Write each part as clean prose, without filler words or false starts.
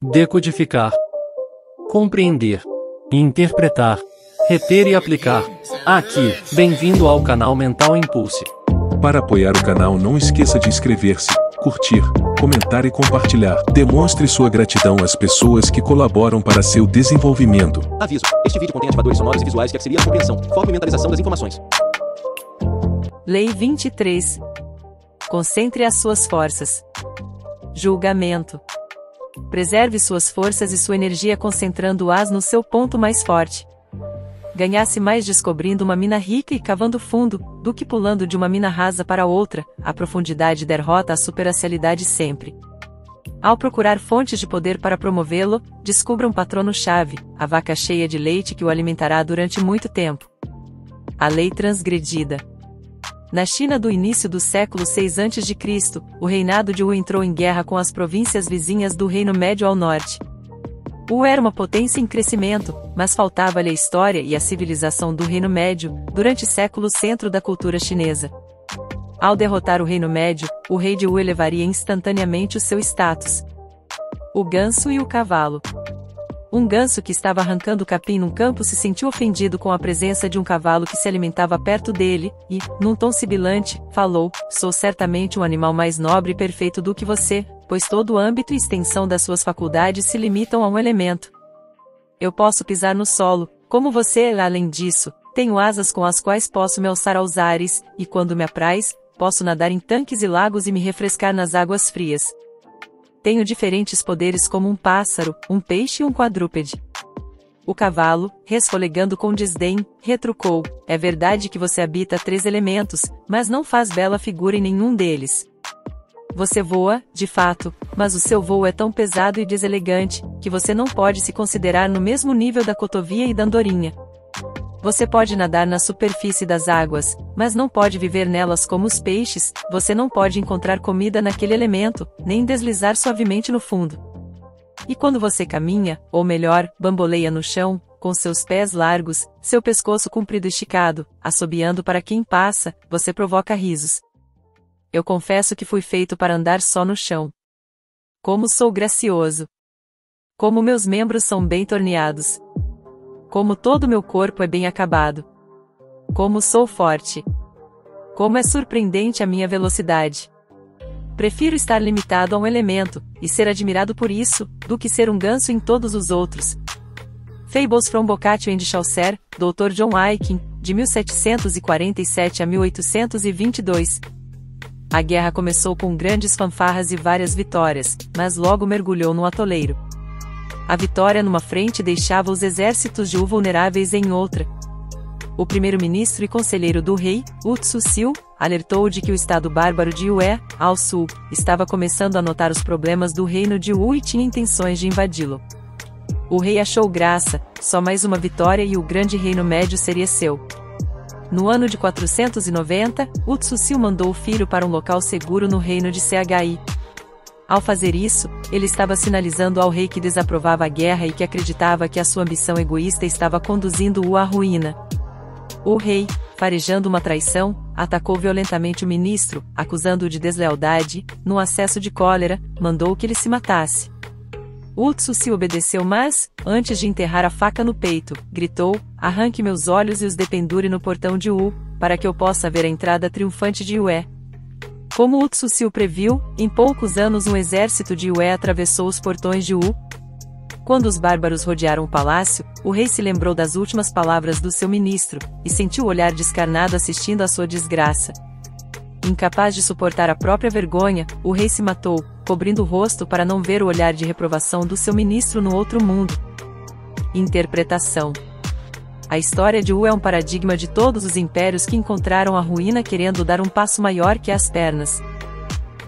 decodificar, compreender, interpretar, reter e aplicar. Aqui, bem-vindo ao canal Mental Impulse. Para apoiar o canal, não esqueça de inscrever-se, curtir, comentar e compartilhar. Demonstre sua gratidão às pessoas que colaboram para seu desenvolvimento. Aviso: este vídeo contém ativadores sonoros e visuais que auxiliam a compreensão, foco e mentalização das informações. Lei 23. Concentre as suas forças. Julgamento. Preserve suas forças e sua energia concentrando-as no seu ponto mais forte. Ganhasse mais descobrindo uma mina rica e cavando fundo, do que pulando de uma mina rasa para outra. A profundidade derrota a superficialidade sempre. Ao procurar fontes de poder para promovê-lo, descubra um patrono-chave, a vaca cheia de leite que o alimentará durante muito tempo. A lei transgredida. Na China do início do século 6 a.C., o reinado de Wu entrou em guerra com as províncias vizinhas do Reino Médio ao norte. Wu era uma potência em crescimento, mas faltava-lhe a história e a civilização do Reino Médio, durante séculos centro da cultura chinesa. Ao derrotar o Reino Médio, o rei de Wu elevaria instantaneamente o seu status. O ganso e o cavalo. Um ganso que estava arrancando capim num campo se sentiu ofendido com a presença de um cavalo que se alimentava perto dele, e, num tom sibilante, falou: "Sou certamente um animal mais nobre e perfeito do que você, pois todo o âmbito e extensão das suas faculdades se limitam a um elemento. Eu posso pisar no solo, como você, além disso, tenho asas com as quais posso me alçar aos ares, e quando me apraz, posso nadar em tanques e lagos e me refrescar nas águas frias. Tenho diferentes poderes como um pássaro, um peixe e um quadrúpede." O cavalo, resfolegando com desdém, retrucou: "É verdade que você habita 3 elementos, mas não faz bela figura em nenhum deles. Você voa, de fato, mas o seu voo é tão pesado e deselegante, que você não pode se considerar no mesmo nível da cotovia e da andorinha. Você pode nadar na superfície das águas, mas não pode viver nelas como os peixes. Você não pode encontrar comida naquele elemento, nem deslizar suavemente no fundo. E quando você caminha, ou melhor, bamboleia no chão, com seus pés largos, seu pescoço comprido e esticado, assobiando para quem passa, você provoca risos. Eu confesso que fui feito para andar só no chão. Como sou gracioso! Como meus membros são bem torneados! Como todo meu corpo é bem acabado! Como sou forte! Como é surpreendente a minha velocidade! Prefiro estar limitado a um elemento, e ser admirado por isso, do que ser um ganso em todos os outros." Fables from Boccaccio and Chaucer, Dr. John Aiken, de 1747 a 1822. A guerra começou com grandes fanfarras e várias vitórias, mas logo mergulhou no atoleiro. A vitória numa frente deixava os exércitos de Wu vulneráveis em outra. O primeiro-ministro e conselheiro do rei, Wu Tsu-sil, alertou de que o estado bárbaro de Yue, ao sul, estava começando a notar os problemas do reino de Wu e tinha intenções de invadi-lo. O rei achou graça: só mais uma vitória e o grande reino médio seria seu. No ano de 490, Wu Tsu-sil mandou o filho para um local seguro no reino de Chi. Ao fazer isso, ele estava sinalizando ao rei que desaprovava a guerra e que acreditava que a sua ambição egoísta estava conduzindo-o à ruína. O rei, farejando uma traição, atacou violentamente o ministro, acusando-o de deslealdade. Num acesso de cólera, mandou que ele se matasse. Wu Tsu-sil obedeceu, mas, antes de enterrar a faca no peito, gritou: "Arranque meus olhos e os dependure no portão de Wu, para que eu possa ver a entrada triunfante de Yue." Como Wu Tsu-sil previu, em poucos anos um exército de Yue atravessou os portões de Wu. Quando os bárbaros rodearam o palácio, o rei se lembrou das últimas palavras do seu ministro, e sentiu o olhar descarnado assistindo à sua desgraça. Incapaz de suportar a própria vergonha, o rei se matou, cobrindo o rosto para não ver o olhar de reprovação do seu ministro no outro mundo. Interpretação. A história de Wu é um paradigma de todos os impérios que encontraram a ruína querendo dar um passo maior que as pernas.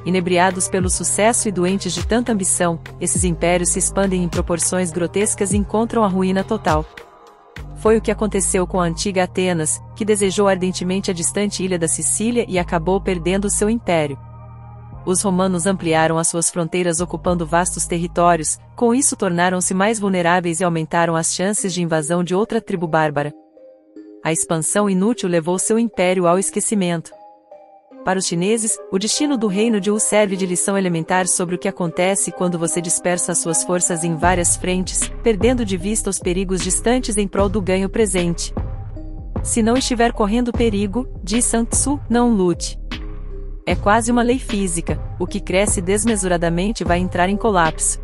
Inebriados pelo sucesso e doentes de tanta ambição, esses impérios se expandem em proporções grotescas e encontram a ruína total. Foi o que aconteceu com a antiga Atenas, que desejou ardentemente a distante ilha da Sicília e acabou perdendo seu império. Os romanos ampliaram as suas fronteiras ocupando vastos territórios, com isso tornaram-se mais vulneráveis e aumentaram as chances de invasão de outra tribo bárbara. A expansão inútil levou seu império ao esquecimento. Para os chineses, o destino do reino de Wu serve de lição elementar sobre o que acontece quando você dispersa suas forças em várias frentes, perdendo de vista os perigos distantes em prol do ganho presente. Se não estiver correndo perigo, diz Sun Tzu, não lute. É quase uma lei física: o que cresce desmesuradamente vai entrar em colapso.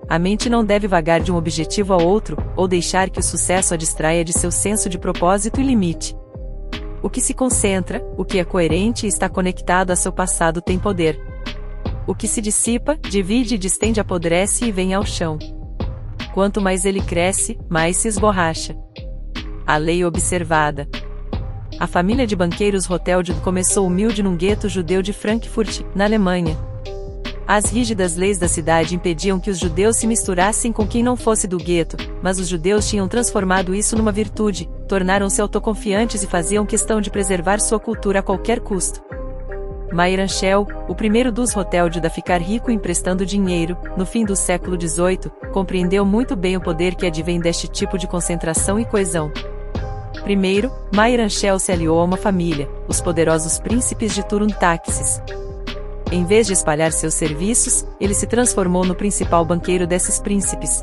A mente não deve vagar de um objetivo a outro, ou deixar que o sucesso a distraia de seu senso de propósito e limite. O que se concentra, o que é coerente e está conectado a seu passado tem poder. O que se dissipa, divide e distende apodrece e vem ao chão. Quanto mais ele cresce, mais se esborracha. A lei observada. A família de banqueiros Rothschild começou humilde num gueto judeu de Frankfurt, na Alemanha. As rígidas leis da cidade impediam que os judeus se misturassem com quem não fosse do gueto, mas os judeus tinham transformado isso numa virtude, tornaram-se autoconfiantes e faziam questão de preservar sua cultura a qualquer custo. Meyer Anschel, o primeiro dos Rothschild a ficar rico emprestando dinheiro, no fim do século XVIII, compreendeu muito bem o poder que advém deste tipo de concentração e coesão. Primeiro, Meyer Anschel se aliou a uma família, os poderosos príncipes de Turundtaxis. Em vez de espalhar seus serviços, ele se transformou no principal banqueiro desses príncipes.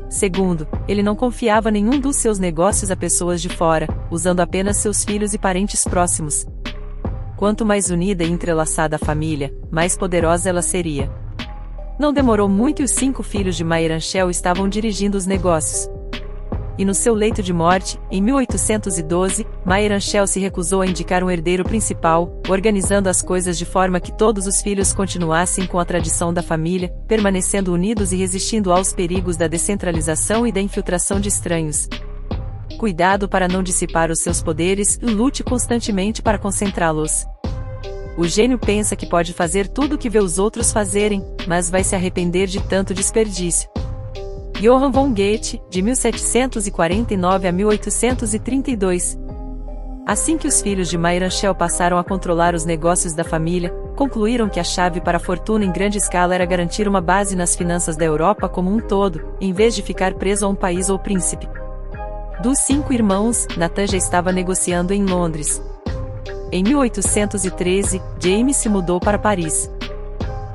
Segundo, ele não confiava nenhum dos seus negócios a pessoas de fora, usando apenas seus filhos e parentes próximos. Quanto mais unida e entrelaçada a família, mais poderosa ela seria. Não demorou muito e os 5 filhos de Meyer Anschel estavam dirigindo os negócios. E no seu leito de morte, em 1812, Meyer Anschel se recusou a indicar um herdeiro principal, organizando as coisas de forma que todos os filhos continuassem com a tradição da família, permanecendo unidos e resistindo aos perigos da descentralização e da infiltração de estranhos. Cuidado para não dissipar os seus poderes e lute constantemente para concentrá-los. O gênio pensa que pode fazer tudo o que vê os outros fazerem, mas vai se arrepender de tanto desperdício. Johann von Goethe, de 1749 a 1832. Assim que os filhos de Meyer Anschel passaram a controlar os negócios da família, concluíram que a chave para a fortuna em grande escala era garantir uma base nas finanças da Europa como um todo, em vez de ficar preso a um país ou príncipe. Dos 5 irmãos, Nathan já estava negociando em Londres. Em 1813, James se mudou para Paris.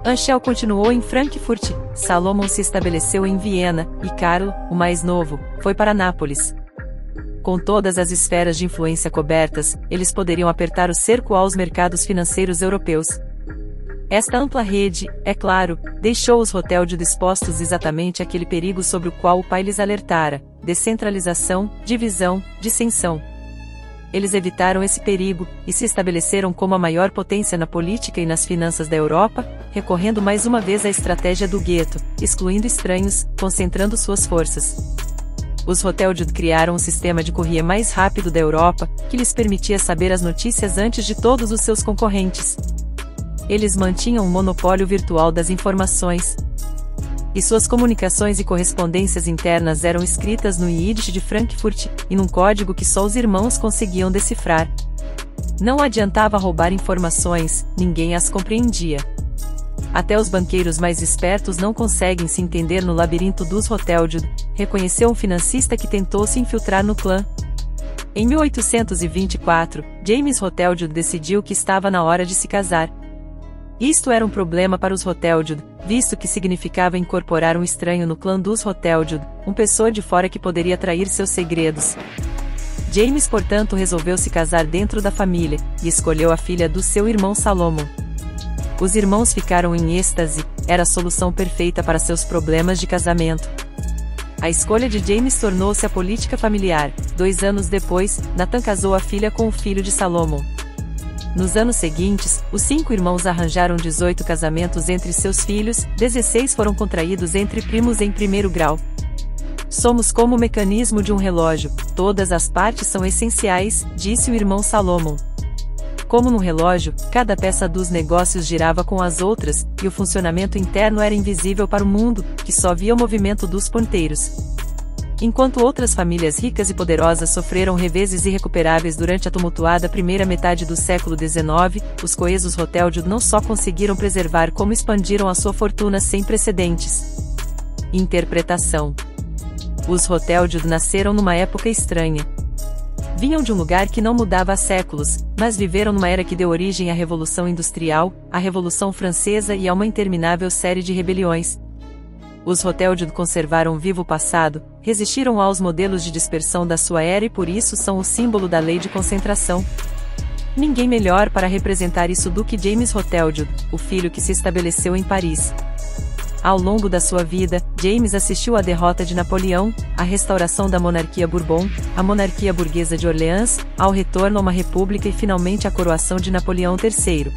Anschel continuou em Frankfurt, Salomon se estabeleceu em Viena, e Carlo, o mais novo, foi para Nápoles. Com todas as esferas de influência cobertas, eles poderiam apertar o cerco aos mercados financeiros europeus. Esta ampla rede, é claro, deixou os Rothschild expostos exatamente àquele perigo sobre o qual o pai lhes alertara: descentralização, divisão, dissensão. Eles evitaram esse perigo, e se estabeleceram como a maior potência na política e nas finanças da Europa, recorrendo mais uma vez à estratégia do gueto, excluindo estranhos, concentrando suas forças. Os Rothschild criaram um sistema de courrier mais rápido da Europa, que lhes permitia saber as notícias antes de todos os seus concorrentes. Eles mantinham um monopólio virtual das informações. E suas comunicações e correspondências internas eram escritas no Yiddish de Frankfurt, e num código que só os irmãos conseguiam decifrar. Não adiantava roubar informações, ninguém as compreendia. Até os banqueiros mais espertos não conseguem se entender no labirinto dos Rothschild, reconheceu um financista que tentou se infiltrar no clã. Em 1824, James Rothschild decidiu que estava na hora de se casar. Isto era um problema para os Rothschild, visto que significava incorporar um estranho no clã dos Rothschild, uma pessoa de fora que poderia trair seus segredos. James, portanto, resolveu se casar dentro da família, e escolheu a filha do seu irmão Salomon. Os irmãos ficaram em êxtase, era a solução perfeita para seus problemas de casamento. A escolha de James tornou-se a política familiar. 2 anos depois, Nathan casou a filha com o filho de Salomon. Nos anos seguintes, os 5 irmãos arranjaram 18 casamentos entre seus filhos, 16 foram contraídos entre primos em primeiro grau. Somos como o mecanismo de um relógio, todas as partes são essenciais, disse o irmão Salomon. Como no relógio, cada peça dos negócios girava com as outras, e o funcionamento interno era invisível para o mundo, que só via o movimento dos ponteiros. Enquanto outras famílias ricas e poderosas sofreram reveses irrecuperáveis durante a tumultuada primeira metade do século XIX, os coesos Rothschild não só conseguiram preservar como expandiram a sua fortuna sem precedentes. Interpretação. Os Rothschild nasceram numa época estranha. Vinham de um lugar que não mudava há séculos, mas viveram numa era que deu origem à Revolução Industrial, à Revolução Francesa e a uma interminável série de rebeliões. Os Hotteldjud conservaram vivo o passado, resistiram aos modelos de dispersão da sua era e por isso são o símbolo da lei de concentração. Ninguém melhor para representar isso do que James Hotteldjud, o filho que se estabeleceu em Paris. Ao longo da sua vida, James assistiu à derrota de Napoleão, à restauração da monarquia Bourbon, à monarquia burguesa de Orleans, ao retorno a uma república e finalmente à coroação de Napoleão III.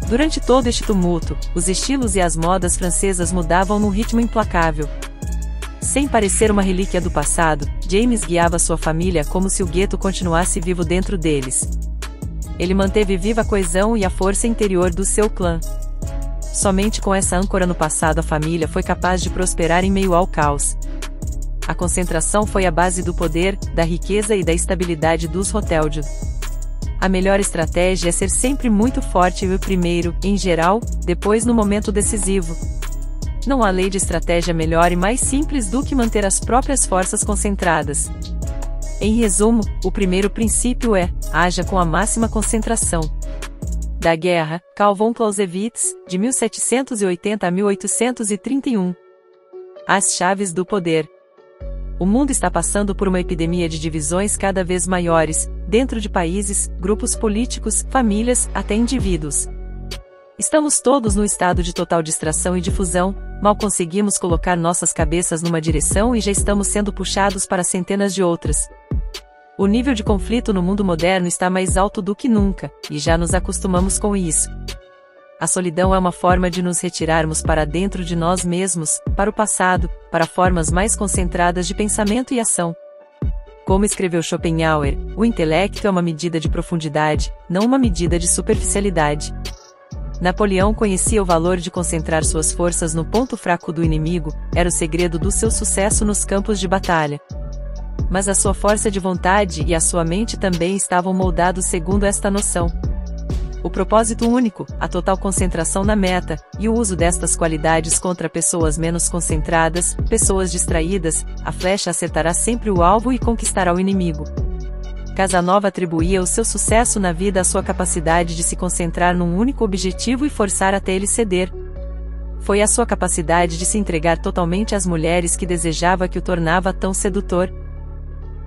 Durante todo este tumulto, os estilos e as modas francesas mudavam num ritmo implacável. Sem parecer uma relíquia do passado, James guiava sua família como se o gueto continuasse vivo dentro deles. Ele manteve viva a coesão e a força interior do seu clã. Somente com essa âncora no passado a família foi capaz de prosperar em meio ao caos. A concentração foi a base do poder, da riqueza e da estabilidade dos Hotteldjud. A melhor estratégia é ser sempre muito forte e o primeiro, em geral, depois no momento decisivo. Não há lei de estratégia melhor e mais simples do que manter as próprias forças concentradas. Em resumo, o primeiro princípio é: haja com a máxima concentração. Da Guerra, Carl von Clausewitz, de 1780 a 1831. As chaves do poder. O mundo está passando por uma epidemia de divisões cada vez maiores, dentro de países, grupos políticos, famílias, até indivíduos. Estamos todos no estado de total distração e difusão, mal conseguimos colocar nossas cabeças numa direção e já estamos sendo puxados para centenas de outras. O nível de conflito no mundo moderno está mais alto do que nunca, e já nos acostumamos com isso. A solidão é uma forma de nos retirarmos para dentro de nós mesmos, para o passado, para formas mais concentradas de pensamento e ação. Como escreveu Schopenhauer, o intelecto é uma medida de profundidade, não uma medida de superficialidade. Napoleão conhecia o valor de concentrar suas forças no ponto fraco do inimigo, era o segredo do seu sucesso nos campos de batalha. Mas a sua força de vontade e a sua mente também estavam moldados segundo esta noção. O propósito único, a total concentração na meta, e o uso destas qualidades contra pessoas menos concentradas, pessoas distraídas, a flecha acertará sempre o alvo e conquistará o inimigo. Casanova atribuía o seu sucesso na vida à sua capacidade de se concentrar num único objetivo e forçar até ele ceder. Foi a sua capacidade de se entregar totalmente às mulheres que desejava que o tornava tão sedutor.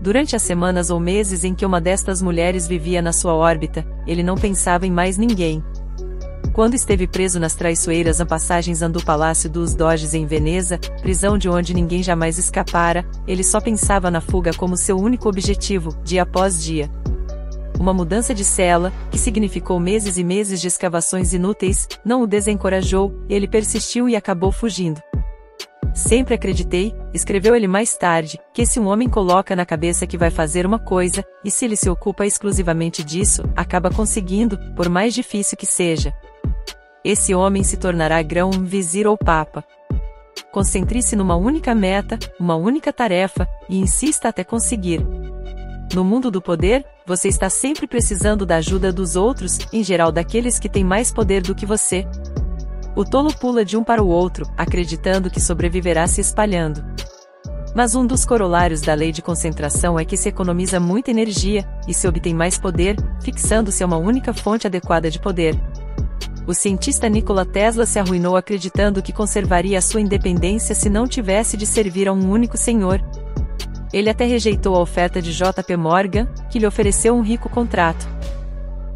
Durante as semanas ou meses em que uma destas mulheres vivia na sua órbita, ele não pensava em mais ninguém. Quando esteve preso nas traiçoeiras passagens do Palácio dos Doges em Veneza, prisão de onde ninguém jamais escapara, ele só pensava na fuga como seu único objetivo, dia após dia. Uma mudança de cela, que significou meses e meses de escavações inúteis, não o desencorajou, ele persistiu e acabou fugindo. Sempre acreditei, escreveu ele mais tarde, que se um homem coloca na cabeça que vai fazer uma coisa, e se ele se ocupa exclusivamente disso, acaba conseguindo, por mais difícil que seja. Esse homem se tornará grão, vizir ou papa. Concentre-se numa única meta, uma única tarefa, e insista até conseguir. No mundo do poder, você está sempre precisando da ajuda dos outros, em geral daqueles que têm mais poder do que você. O tolo pula de um para o outro, acreditando que sobreviverá se espalhando. Mas um dos corolários da lei de concentração é que se economiza muita energia, e se obtém mais poder, fixando-se a uma única fonte adequada de poder. O cientista Nikola Tesla se arruinou acreditando que conservaria a sua independência se não tivesse de servir a um único senhor. Ele até rejeitou a oferta de J.P. Morgan, que lhe ofereceu um rico contrato.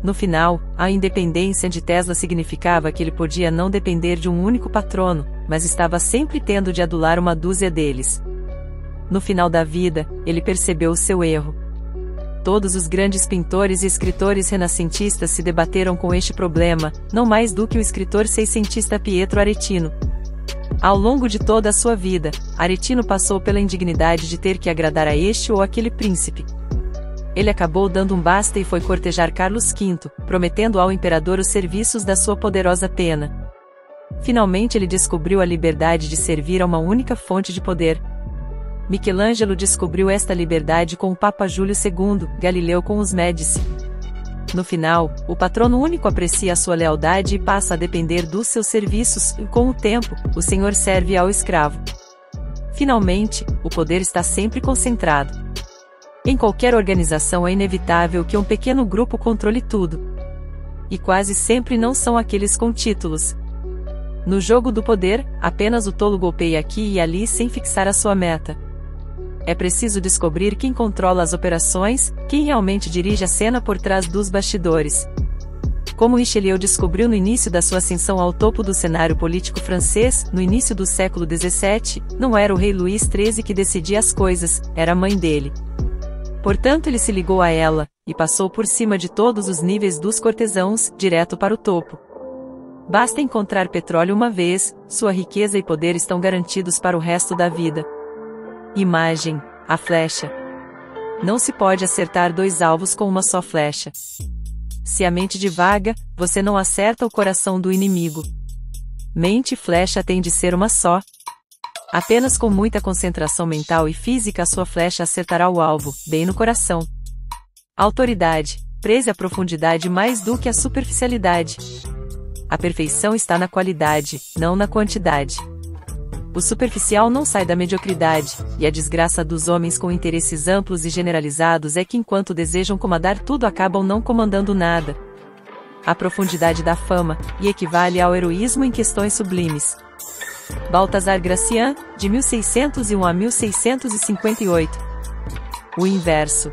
No final, a independência de Tesla significava que ele podia não depender de um único patrono, mas estava sempre tendo de adular uma dúzia deles. No final da vida, ele percebeu o seu erro. Todos os grandes pintores e escritores renascentistas se debateram com este problema, não mais do que o escritor seiscentista Pietro Aretino. Ao longo de toda a sua vida, Aretino passou pela indignidade de ter que agradar a este ou aquele príncipe. Ele acabou dando um basta e foi cortejar Carlos V, prometendo ao imperador os serviços da sua poderosa pena. Finalmente ele descobriu a liberdade de servir a uma única fonte de poder. Michelangelo descobriu esta liberdade com o Papa Júlio II, Galileu com os Médici. No final, o patrono único aprecia a sua lealdade e passa a depender dos seus serviços, e com o tempo, o senhor serve ao escravo. Finalmente, o poder está sempre concentrado. Em qualquer organização é inevitável que um pequeno grupo controle tudo. E quase sempre não são aqueles com títulos. No jogo do poder, apenas o tolo golpeia aqui e ali sem fixar a sua meta. É preciso descobrir quem controla as operações, quem realmente dirige a cena por trás dos bastidores. Como Richelieu descobriu no início da sua ascensão ao topo do cenário político francês, no início do século XVII, não era o rei Luís XIII que decidia as coisas, era a mãe dele. Portanto, ele se ligou a ela, e passou por cima de todos os níveis dos cortesãos, direto para o topo. Basta encontrar petróleo uma vez, sua riqueza e poder estão garantidos para o resto da vida. Imagem: a flecha. Não se pode acertar dois alvos com uma só flecha. Se a mente divaga, você não acerta o coração do inimigo. Mente e flecha têm de ser uma só. Apenas com muita concentração mental e física a sua flecha acertará o alvo, bem no coração. Autoridade: preze a profundidade mais do que a superficialidade. A perfeição está na qualidade, não na quantidade. O superficial não sai da mediocridade, e a desgraça dos homens com interesses amplos e generalizados é que enquanto desejam comandar tudo acabam não comandando nada. A profundidade da fama, e equivale ao heroísmo em questões sublimes. Balthazar Gracian, de 1601 a 1658. O inverso.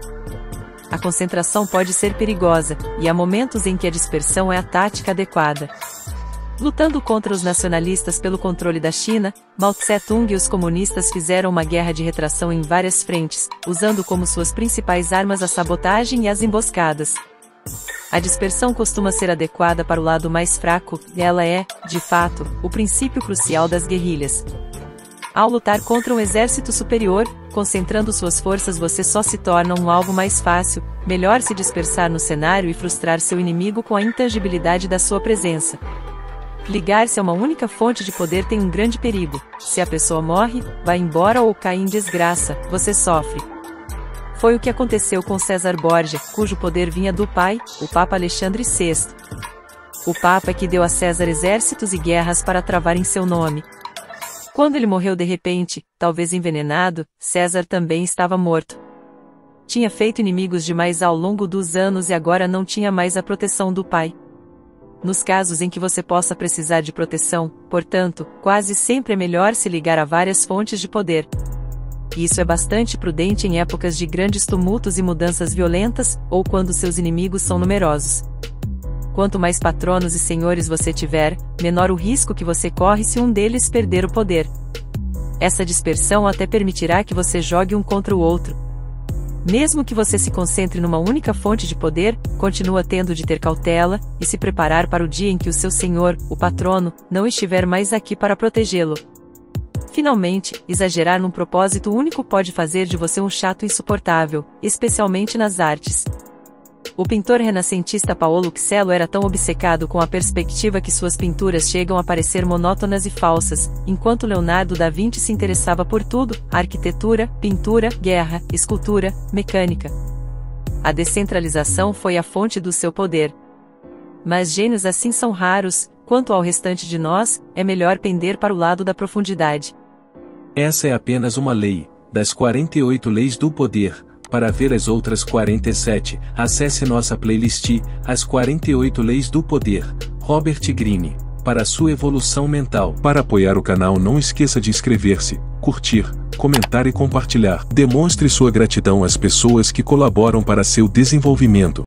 A concentração pode ser perigosa, e há momentos em que a dispersão é a tática adequada. Lutando contra os nacionalistas pelo controle da China, Mao Tse-tung e os comunistas fizeram uma guerra de retração em várias frentes, usando como suas principais armas a sabotagem e as emboscadas. A dispersão costuma ser adequada para o lado mais fraco, e ela é, de fato, o princípio crucial das guerrilhas. Ao lutar contra um exército superior, concentrando suas forças você só se torna um alvo mais fácil, melhor se dispersar no cenário e frustrar seu inimigo com a intangibilidade da sua presença. Ligar-se a uma única fonte de poder tem um grande perigo: se a pessoa morre, vai embora ou cai em desgraça, você sofre. Foi o que aconteceu com César Borgia, cujo poder vinha do pai, o Papa Alexandre VI. O Papa é que deu a César exércitos e guerras para travar em seu nome. Quando ele morreu de repente, talvez envenenado, César também estava morto. Tinha feito inimigos demais ao longo dos anos e agora não tinha mais a proteção do pai. Nos casos em que você possa precisar de proteção, portanto, quase sempre é melhor se ligar a várias fontes de poder. Isso é bastante prudente em épocas de grandes tumultos e mudanças violentas, ou quando seus inimigos são numerosos. Quanto mais patronos e senhores você tiver, menor o risco que você corre se um deles perder o poder. Essa dispersão até permitirá que você jogue um contra o outro. Mesmo que você se concentre numa única fonte de poder, continua tendo de ter cautela, e se preparar para o dia em que o seu senhor, o patrono, não estiver mais aqui para protegê-lo. Finalmente, exagerar num propósito único pode fazer de você um chato insuportável, especialmente nas artes. O pintor renascentista Paolo Uccello era tão obcecado com a perspectiva que suas pinturas chegam a parecer monótonas e falsas, enquanto Leonardo da Vinci se interessava por tudo: arquitetura, pintura, guerra, escultura, mecânica. A descentralização foi a fonte do seu poder. Mas gênios assim são raros. Quanto ao restante de nós, é melhor pender para o lado da profundidade. Essa é apenas uma lei, das 48 leis do poder. Para ver as outras 47, acesse nossa playlist, As 48 Leis do Poder, Robert Greene, para sua evolução mental. Para apoiar o canal não esqueça de inscrever-se, curtir, comentar e compartilhar. Demonstre sua gratidão às pessoas que colaboram para seu desenvolvimento.